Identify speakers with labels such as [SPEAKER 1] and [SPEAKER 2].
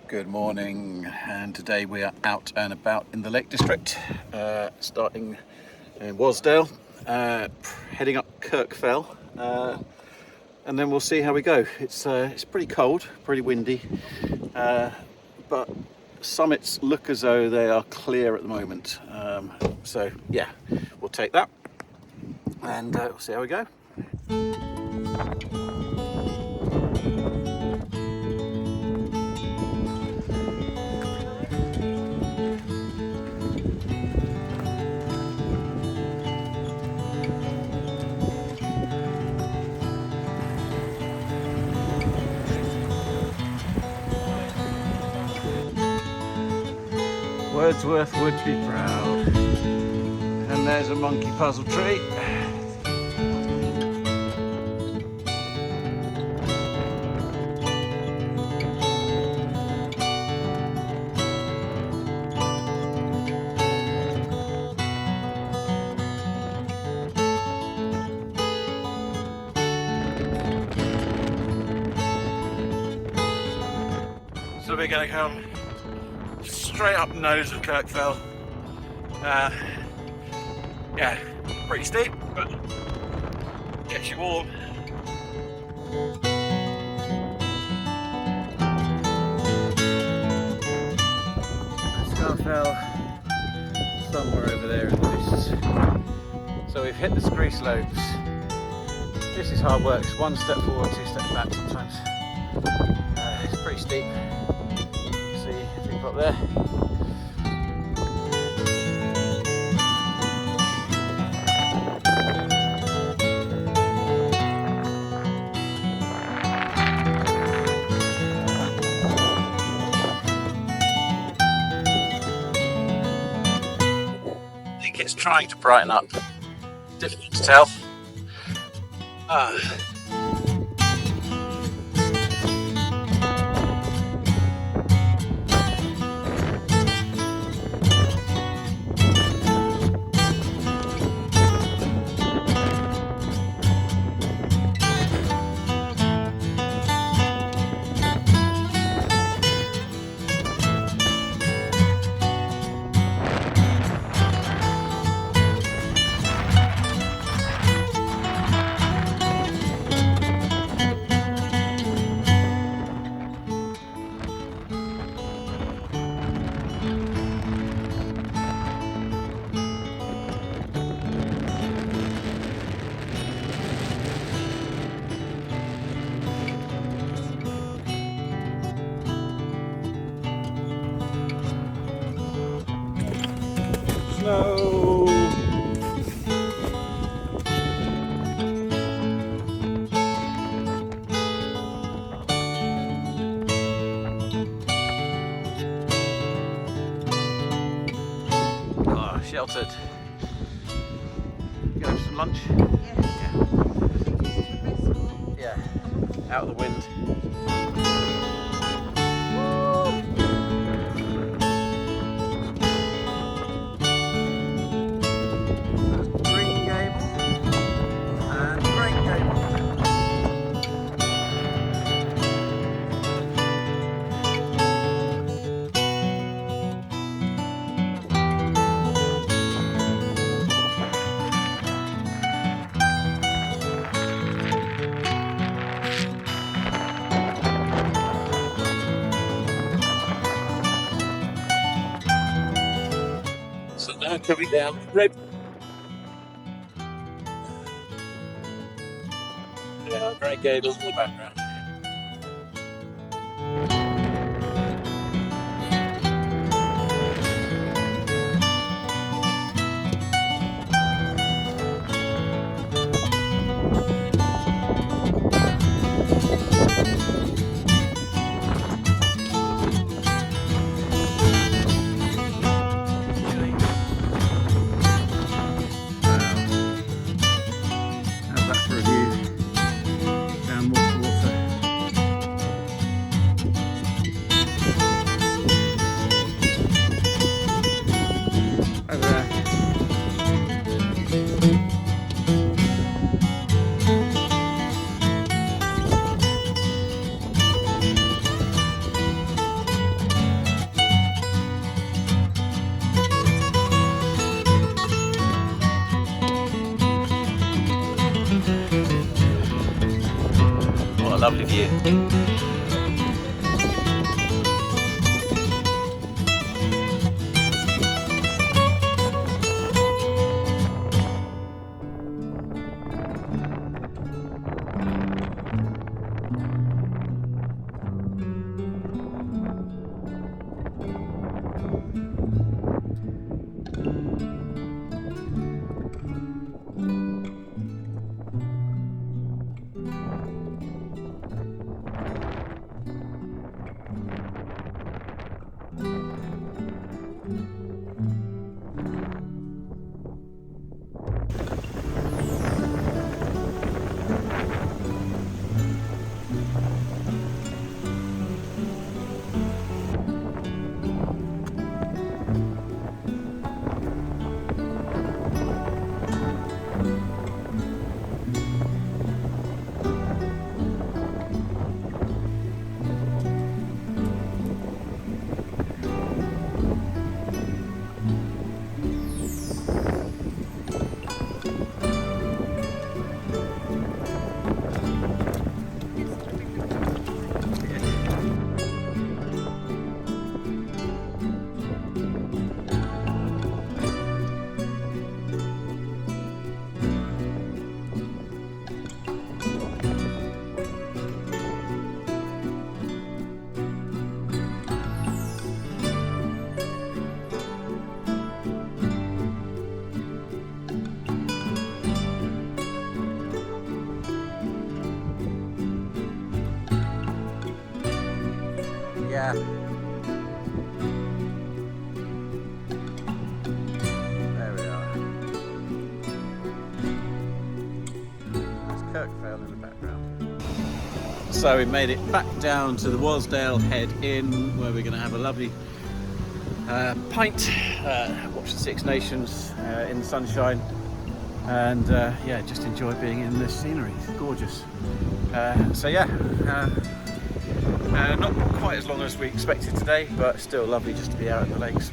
[SPEAKER 1] Good morning, and today we are out and about in the Lake District, starting in Wasdale, heading up Kirk Fell, and then we'll see how we go. It's pretty cold, pretty windy, but summits look as though they are clear at the moment. So yeah, we'll take that and we'll see how we go. Wordsworth would be proud. And there's a monkey puzzle tree. So we're going to come straight up nose of Kirk Fell. Yeah, pretty steep, but gets you warm. Kirk Fell somewhere over there in the distance. So we've hit the scree slopes. This is hard work. It's one step forward, two steps back sometimes. It's pretty steep. See people up there. I think it's trying to brighten up. Difficult to tell. Snow. Oh, sheltered. Going for some lunch? Yeah. Out of the wind. So now coming down red. Yeah, Great Gables in the background. How's that for a view? Down water. Lovely view. Yeah. There we are. There's Kirk Fell in the background. So we made it back down to the Wasdale Head Inn, where we're going to have a lovely pint, watch the Six Nations in the sunshine, and yeah, just enjoy being in this scenery. It's gorgeous. So yeah. Not quite as long as we expected today, but still lovely just to be out in the lakes.